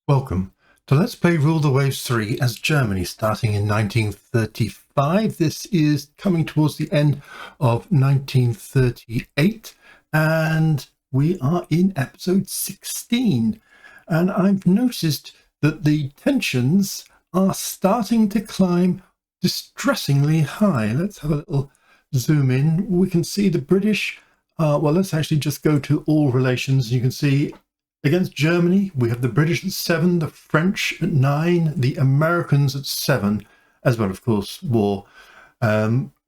Welcome to Let's Play Rule the Waves 3 as Germany, starting in 1935. This is coming towards the end of 1938, and we are in episode 16. And I've noticed that the tensions are starting to climb distressingly high. Let's have a little zoom in. We can see the British, well, let's actually just go to all relations. You can see against Germany, we have the British at 7, the French at 9, the Americans at 7, as well, of course, war.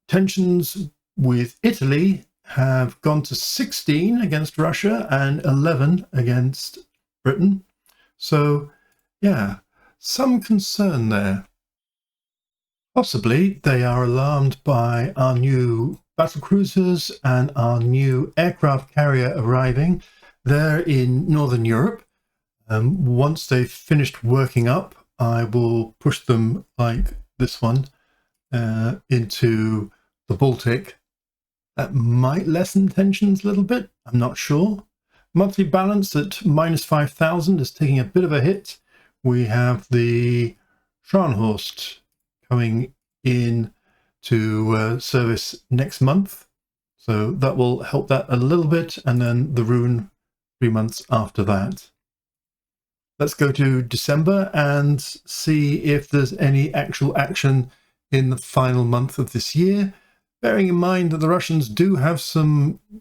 Tensions with Italy have gone to 16 against Russia and 11 against Britain. So, yeah, some concern there. Possibly they are alarmed by our new battlecruisers and our new aircraft carrier arriving. They're in Northern Europe. Once they've finished working up, I will push them like this one into the Baltic. That might lessen tensions a little bit. I'm not sure. Monthly balance at minus 5,000 is taking a bit of a hit. We have the Scharnhorst coming in to service next month. So that will help that a little bit. And then the Rune 3 months after that. Let's go to December and see if there's any actual action in the final month of this year. Bearing in mind that the Russians do have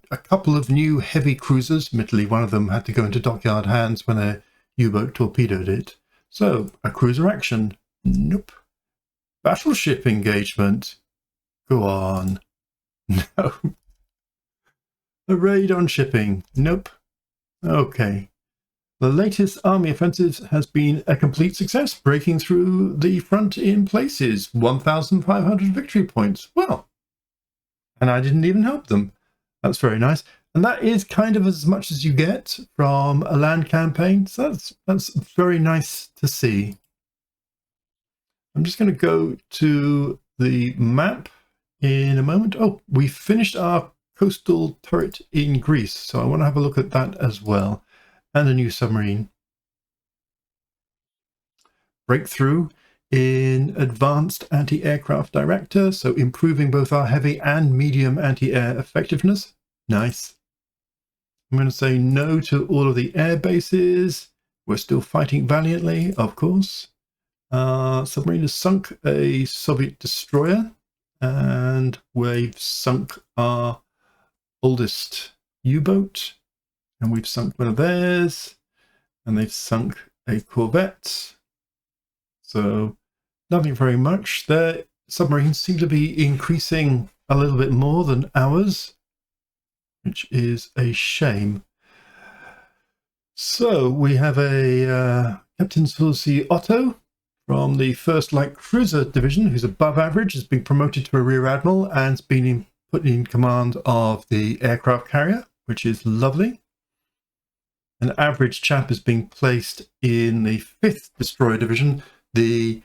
a couple of new heavy cruisers. Admittedly, one of them had to go into dockyard hands when a U-boat torpedoed it. So, a cruiser action? Nope. Battleship engagement? Go on. No. A raid on shipping? Nope. Okay. The latest army offensive has been a complete success, breaking through the front in places. 1,500 victory points. Well, and I didn't even help them. That's very nice. And that is kind of as much as you get from a land campaign. So that's very nice to see. I'm just going to go to the map in a moment. Oh, we finished our coastal turret in Greece, so I want to have a look at that as well. And a new submarine. Breakthrough in advanced anti-aircraft director, so improving both our heavy and medium anti-air effectiveness. Nice. I'm going to say no to all of the air bases. We're still fighting valiantly, of course. Submarine has sunk a Soviet destroyer, and we've sunk our oldest U-boat, and we've sunk one of theirs, and they've sunk a corvette. So nothing very much. Their submarines seem to be increasing a little bit more than ours, which is a shame. So we have a Captain Sulci Otto from the 1st Light Cruiser Division, who's above average, has been promoted to a Rear Admiral and has been put in command of the aircraft carrier, which is lovely. An average chap is being placed in the 5th Destroyer Division, the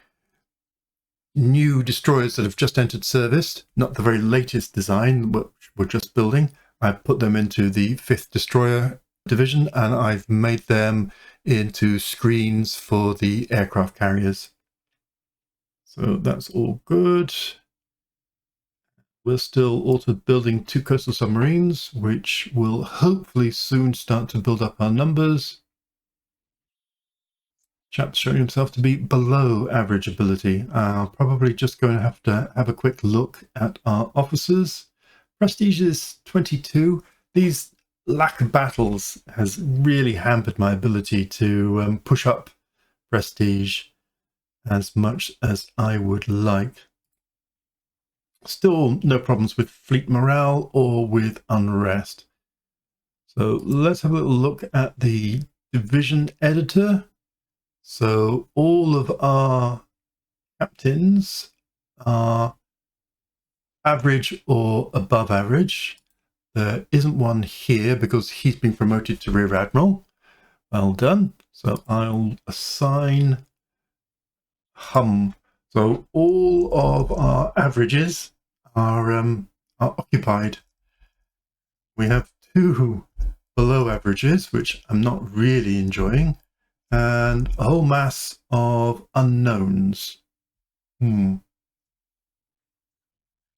new destroyers that have just entered service, not the very latest design, which we're just building. I've put them into the 5th Destroyer Division, and I've made them into screens for the aircraft carriers. So that's all good. We're still also building 2 coastal submarines, which will hopefully soon start to build up our numbers. Chap's showing himself to be below average ability. Probably just going to have a quick look at our officers. Prestige is 22. These lack of battles has really hampered my ability to push up prestige as much as I would like. Still no problems with fleet morale or with unrest. So let's have a little look at the division editor. So all of our captains are average or above average. There isn't one here because he's been promoted to Rear Admiral. Well done. So I'll assign hum. So all of our averages are occupied. We have 2 below averages, which I'm not really enjoying. and a whole mass of unknowns.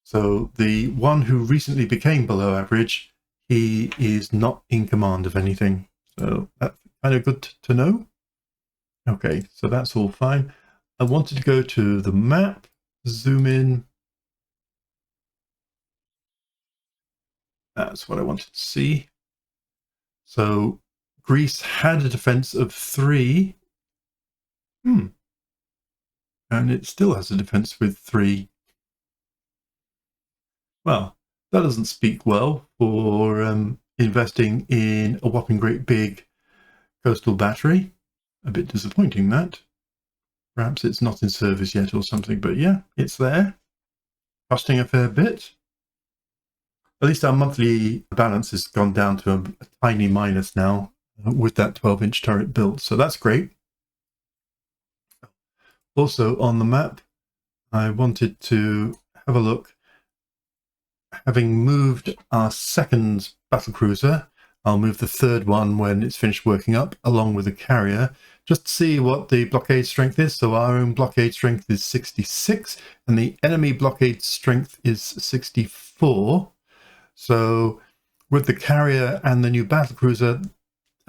So the one who recently became below average, he is not in command of anything. So that's kind of good to know. Okay, so that's all fine. I wanted to go to the map, zoom in. That's what I wanted to see. So Greece had a defense of 3. And it still has a defense with 3. Well, that doesn't speak well for investing in a whopping great big coastal battery. A bit disappointing, that. Perhaps it's not in service yet or something, but yeah, it's there. Costing a fair bit. At least our monthly balance has gone down to a tiny minus now with that 12-inch turret built, so that's great. Also on the map, I wanted to have a look. Having moved our second battlecruiser, I'll move the third one when it's finished working up, along with the carrier, just to see what the blockade strength is. So our own blockade strength is 66, and the enemy blockade strength is 64. So with the carrier and the new battlecruiser,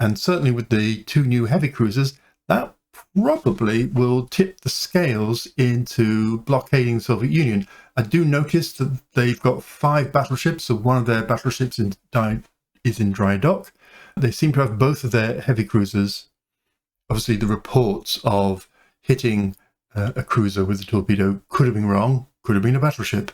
and certainly with the 2 new heavy cruisers, that probably will tip the scales into blockading the Soviet Union. I do notice that they've got 5 battleships, so one of their battleships is in dry dock. They seem to have both of their heavy cruisers. Obviously, the reports of hitting a cruiser with a torpedo could have been wrong, could have been a battleship.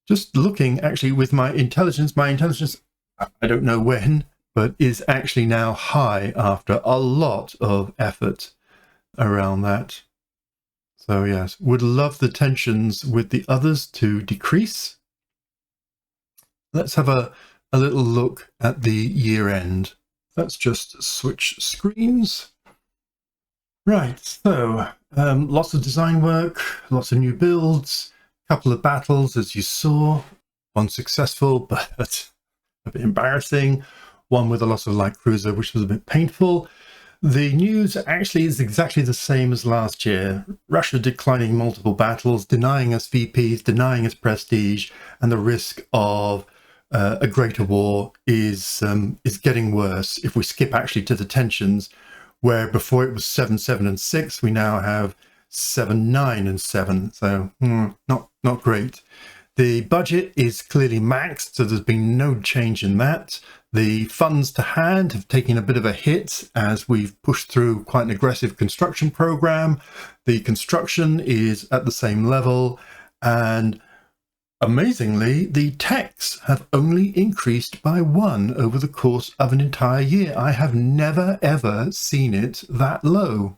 Just looking, actually, with my intelligence, I don't know when, but is actually now high after a lot of effort around that. So yes, would love the tensions with the others to decrease. Let's have a little look at the year end. Let's just switch screens. Right, so lots of design work, lots of new builds, couple of battles, as you saw. One successful, but a bit embarrassing. One with a loss of light cruiser, which was a bit painful. The news actually is exactly the same as last year. Russia declining multiple battles, denying us VPs, denying us prestige, and the risk of a greater war is getting worse. If we skip actually to the tensions, where before it was 7, 7, and 6, we now have 7, 9, and 7. So not great. The budget is clearly maxed, so there's been no change in that. The funds to hand have taken a bit of a hit as we've pushed through quite an aggressive construction program. The construction is at the same level, and amazingly, the techs have only increased by 1 over the course of an entire year. I have never, ever seen it that low.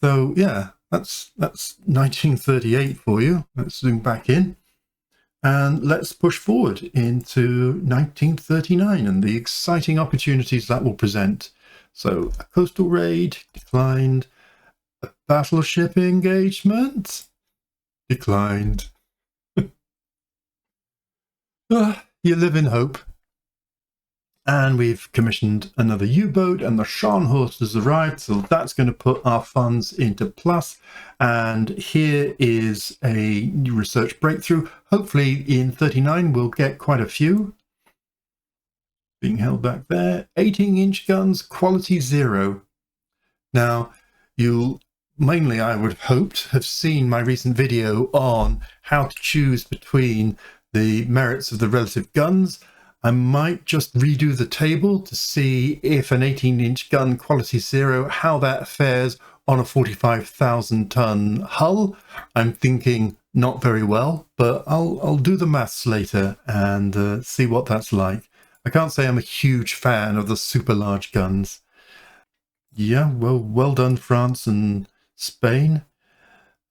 So yeah, that's 1938 for you. Let's zoom back in. And let's push forward into 1939 and the exciting opportunities that will present. So a coastal raid, declined. A battleship engagement, declined. You live in hope. And we've commissioned another U-boat, and the Scharnhorst has arrived, so that's going to put our funds into plus. And here is a new research breakthrough. Hopefully in 39 we'll get quite a few. Being held back there. 18-inch guns, quality 0. Now, you'll mainly, I would have hoped, have seen my recent video on how to choose between the merits of the relative guns. I might just redo the table to see if an 18-inch gun quality 0, how that fares on a 45,000-ton hull. I'm thinking not very well, but I'll do the maths later and see what that's like. I can't say I'm a huge fan of the super large guns. Yeah, well done, France and Spain.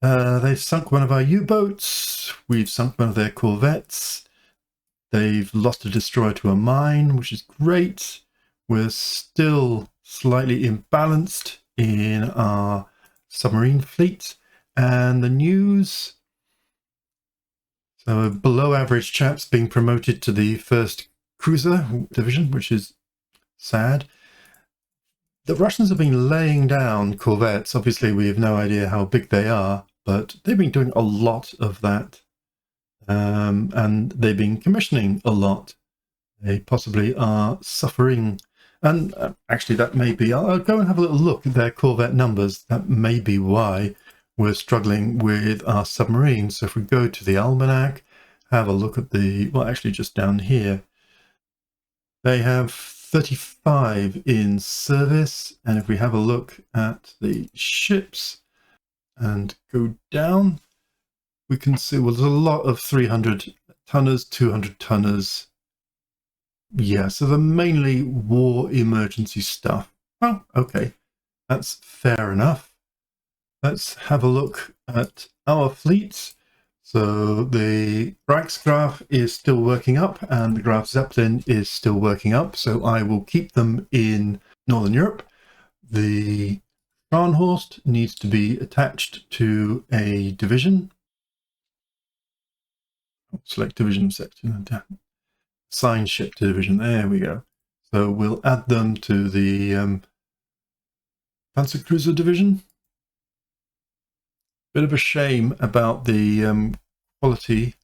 They've sunk one of our U-boats. We've sunk one of their corvettes. They've lost a destroyer to a mine, which is great. We're still slightly imbalanced in our submarine fleet. And the news, so a below average chap's being promoted to the 1st cruiser division, which is sad. the Russians have been laying down corvettes. Obviously, we have no idea how big they are, but they've been doing a lot of that. And they've been commissioning a lot. They possibly are suffering. And actually, that may be, I'll go and have a little look at their corvette numbers. That may be why we're struggling with our submarines. So if we go to the almanac, have a look at the, well, actually just down here, they have 35 in service. And if we have a look at the ships and go down, we can see, well, there's a lot of 300 tonners, 200 tonners. Yeah, so they're mainly war emergency stuff. Oh, okay. That's fair enough. Let's have a look at our fleets. So the Reichsgraf is still working up and the Graf Zeppelin is still working up. So I will keep them in Northern Europe. The Scharnhorst needs to be attached to a division. Select division section. Assign ship to division. There we go. So we'll add them to the Panzercruiser division. Bit of a shame about the quality.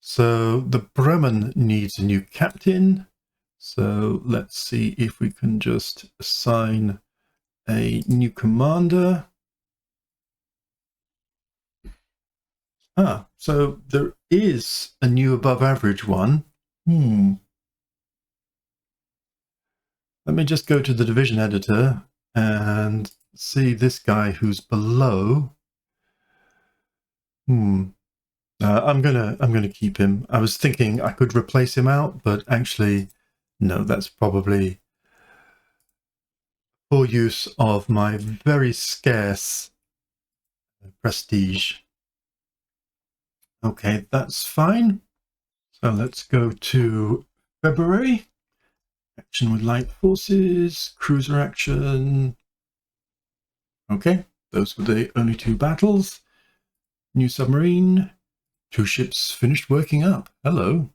So the Bremen needs a new captain. So let's see if we can just assign a new commander. Ah, so there is a new above average one. Let me just go to the division editor and see this guy who's below. I'm gonna keep him. I was thinking I could replace him out, but actually, no, that's probably poor use of my very scarce prestige. Okay, that's fine. So let's go to February. Action with light forces, cruiser action. Okay, those were the only two battles. New submarine. 2 ships finished working up. Hello.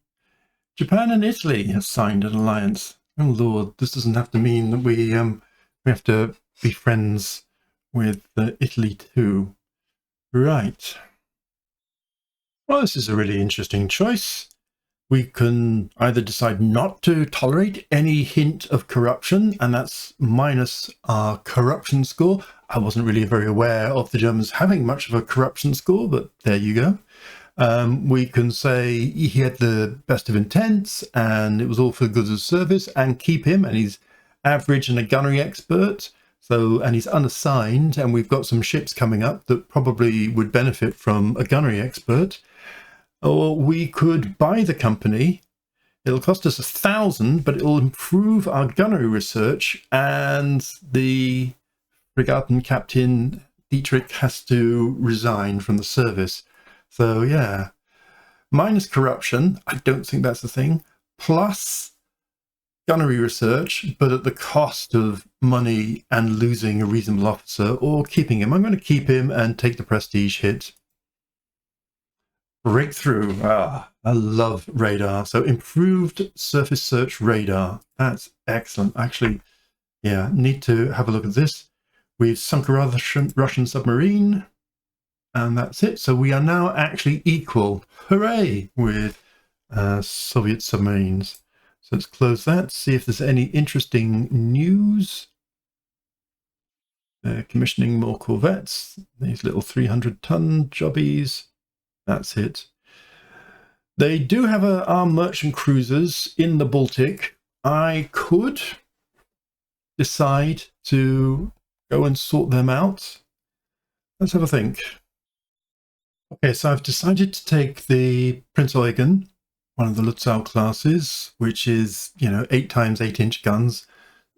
Japan and Italy have signed an alliance. Oh Lord, this doesn't have to mean that we have to be friends with Italy too. Right. Well, this is a really interesting choice. We can either decide not to tolerate any hint of corruption, and that's minus our corruption score. I wasn't really very aware of the Germans having much of a corruption score, but there you go. We can say he had the best of intents and it was all for the good of service, and keep him, and he's average and a gunnery expert. So, and he's unassigned, and we've got some ships coming up that probably would benefit from a gunnery expert. Or we could buy the company. It'll cost us 1,000, but it'll improve our gunnery research, and the Fregatten Captain Dietrich has to resign from the service. So yeah, minus corruption, I don't think that's the thing, plus gunnery research, but at the cost of money and losing a reasonable officer, or keeping him. I'm going to keep him and take the prestige hit. Breakthrough. I love radar. So improved surface search radar. That's excellent. Actually, yeah, need to have a look at this. We've sunk a Russian submarine, and that's it. So we are now actually equal. Hooray! With Soviet submarines. So let's close that, see if there's any interesting news. Commissioning more corvettes. These little 300-ton jobbies. That's it. They do have armed merchant cruisers in the Baltic. I could decide to go and sort them out. Let's have a think. Okay, so I've decided to take the Prinz Eugen, one of the Lutzow classes, which is, 8 times 8-inch guns,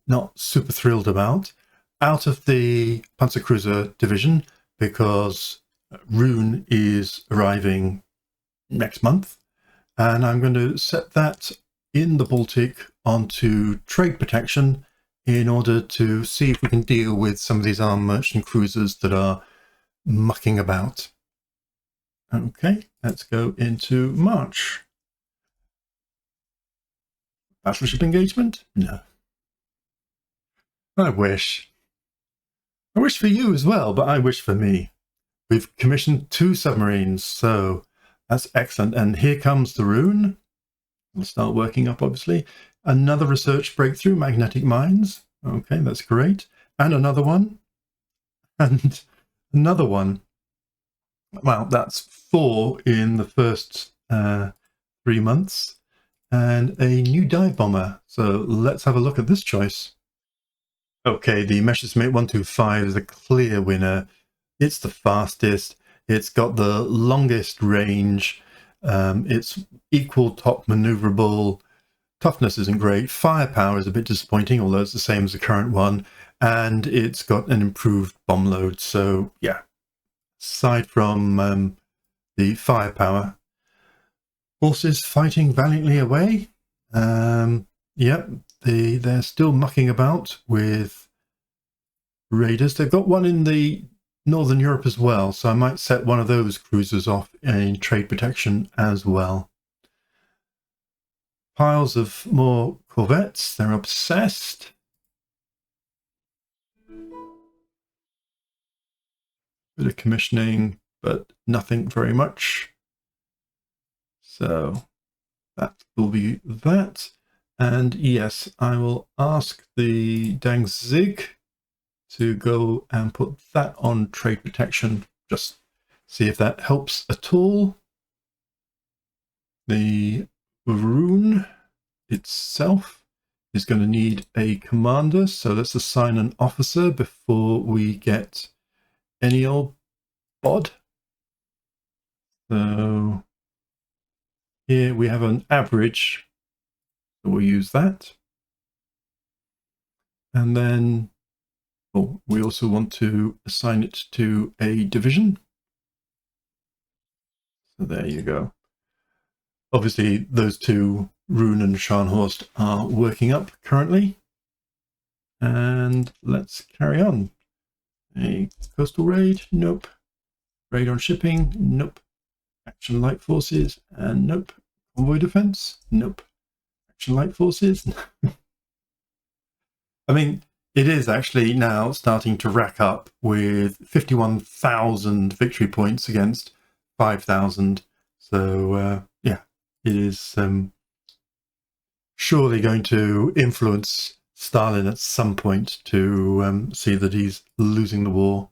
not super thrilled about, out of the Panzercruiser division, because Rune is arriving next month, and I'm going to set that in the Baltic onto trade protection in order to see if we can deal with some of these armed merchant cruisers that are mucking about. Okay, let's go into March. Battleship engagement? No. I wish. I wish for you as well, but I wish for me. We've commissioned 2 submarines, so that's excellent. And here comes the rune. We'll start working up, obviously. Another research breakthrough, magnetic mines. Okay, that's great. And another one. And another one. Well, that's 4 in the first 3 months. And a new dive bomber. So let's have a look at this choice. Okay, the Messerschmitt 125 is a clear winner. It's the fastest. It's got the longest range. It's equal top maneuverable. Toughness isn't great. Firepower is a bit disappointing, although it's the same as the current one. And it's got an improved bomb load. So yeah, aside from the firepower, forces fighting valiantly away. Yep, they're still mucking about with raiders. They've got one in the Northern Europe as well, so I might set one of those cruisers off in trade protection as well. Piles of more corvettes. They're obsessed. Bit of commissioning, but nothing very much. So that will be that. And yes, I will ask the Danzig to go and put that on trade protection. Just see if that helps at all. The rune itself is going to need a commander, so let's assign an officer before we get any old bod. So here we have an average. We'll use that. And then we also want to assign it to a division. So there you go. Obviously, those 2, Rune and Scharnhorst, are working up currently. And let's carry on. A coastal raid? Nope. Raid on shipping? Nope. Action light forces? And nope. Convoy defense? Nope. Light forces. I mean, it is actually now starting to rack up with 51,000 victory points against 5,000. So yeah, it is surely going to influence Stalin at some point to see that he's losing the war.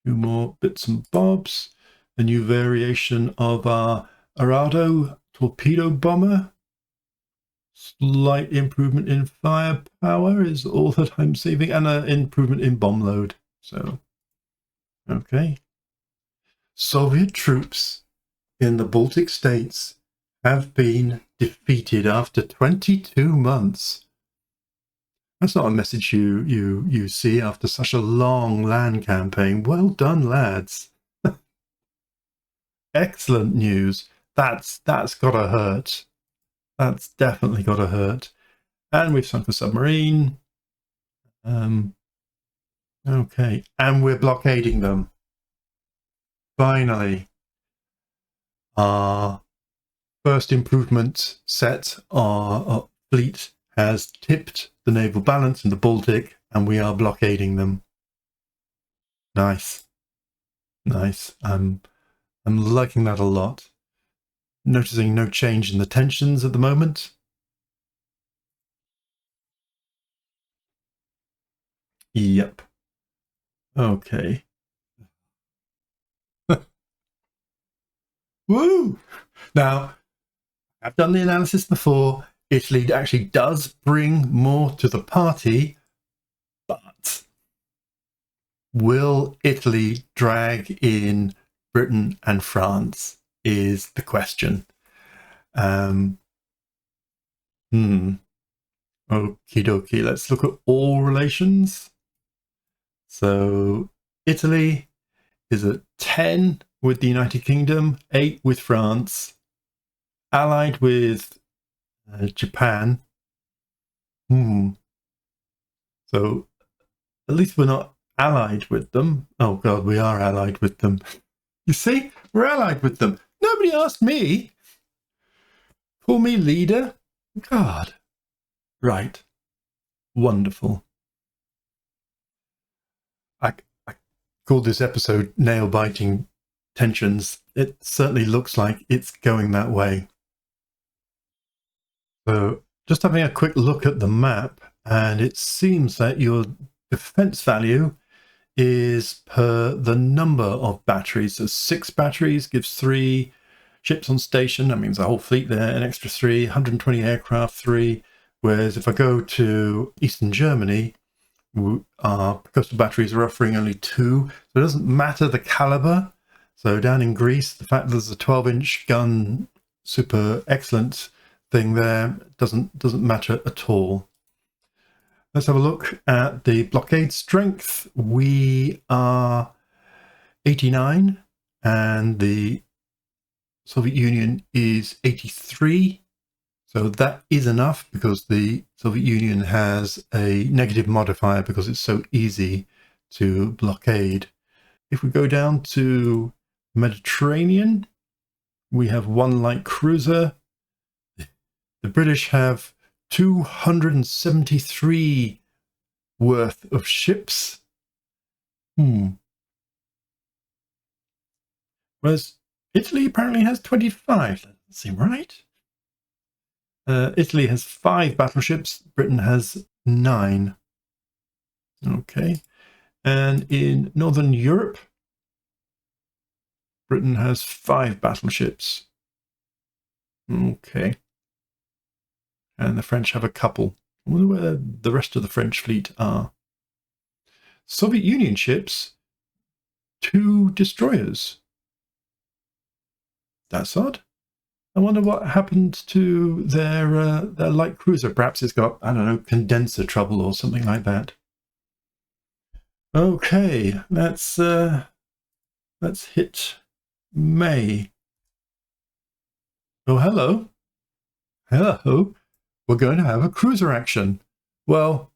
A few more bits and bobs. A new variation of our Arado torpedo bomber. Slight improvement in firepower is all that I'm saving, and an improvement in bomb load. So, okay. Soviet troops in the Baltic states have been defeated after 22 months. That's not a message you see after such a long land campaign. Well done, lads. Excellent news. That's gotta hurt. That's definitely gotta hurt. And we've sunk a submarine. Okay, and we're blockading them. Finally, our first improvement set, our fleet has tipped the naval balance in the Baltic, and we are blockading them. Nice. Nice. I'm liking that a lot. Noticing no change in the tensions at the moment. Yep. Okay. Woo! Now, I've done the analysis before. Italy actually does bring more to the party, but will Italy drag in Britain and France is the question. Okie dokie, let's look at all relations. So Italy is at 10 with the United Kingdom, 8 with France, allied with Japan. So at least we're not allied with them. Oh God, we are allied with them. You see, we're allied with them. Nobody asked me. Call me leader. God, Right. Wonderful. I called this episode Nail-Biting Tensions. It certainly looks like it's going that way. So just having a quick look at the map, and it seems that your defense value is per the number of batteries. So 6 batteries gives 3 ships on station. That means a whole fleet there, an extra 3, 120 aircraft, 3. Whereas if I go to Eastern Germany, our coastal batteries are offering only 2. So it doesn't matter the caliber. So down in Greece, the fact that there's a 12-inch gun, super excellent thing there, doesn't matter at all. Let's have a look at the blockade strength. We are 89 and the Soviet Union is 83. So that is enough because the Soviet Union has a negative modifier because it's so easy to blockade. If we go down to Mediterranean, we have 1 light cruiser. The British have 273 worth of ships. Whereas Italy apparently has 25. That doesn't seem right. Italy has 5 battleships. Britain has 9. Okay. And in Northern Europe, Britain has 5 battleships. Okay. And the French have a couple. I wonder where the rest of the French fleet are. Soviet Union ships, 2 destroyers. That's odd. I wonder what happened to their light cruiser. Perhaps it's got, I don't know, condenser trouble or something like that. Okay, let's hit May. Oh, hello. Hello. We're going to have a cruiser action. Well,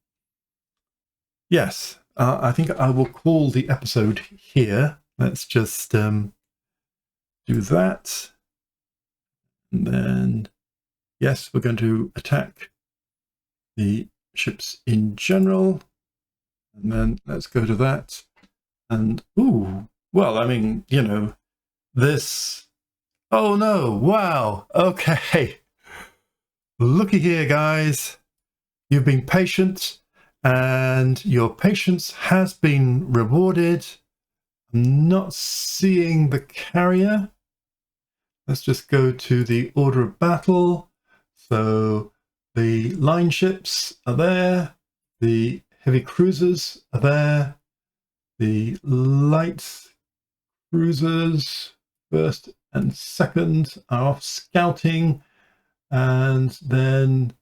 yes, I think I will call the episode here. Let's just do that. And then, yes, we're going to attack the ships in general. And then let's go to that. And, ooh, well, I mean, you know, this... Oh, no, wow, okay. Looky here, guys. You've been patient, and your patience has been rewarded. I'm not seeing the carrier. Let's just go to the order of battle. So the line ships are there. The heavy cruisers are there. The light cruisers, first and second, are off scouting. And then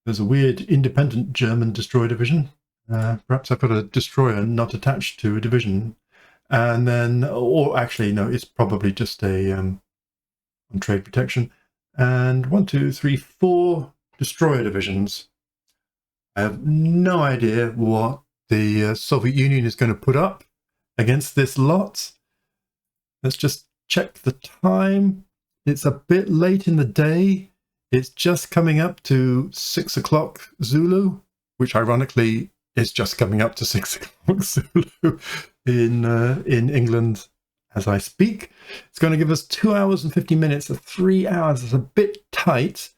there's a weird independent German destroyer division. Perhaps I've got a destroyer not attached to a division. And then, or actually, no, it's probably just a on trade protection. And 1, 2, 3, 4 destroyer divisions. I have no idea what the Soviet Union is going to put up against this lot. Let's just check the time. It's a bit late in the day. It's just coming up to 6 o'clock Zulu, which ironically is just coming up to 6 o'clock Zulu in England as I speak. It's going to give us 2 hours and 50 minutes. 3 hours is a bit tight,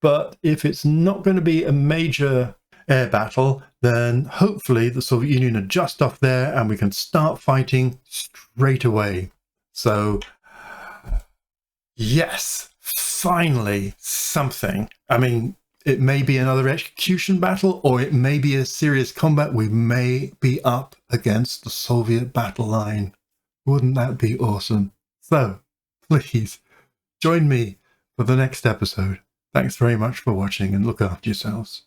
but if it's not going to be a major air battle, then hopefully the Soviet Union are just off there and we can start fighting straight away. So yes, finally something. I mean, it may be another execution battle or it may be a serious combat. We may be up against the Soviet battle line. Wouldn't that be awesome? So please join me for the next episode. Thanks very much for watching and look after yourselves.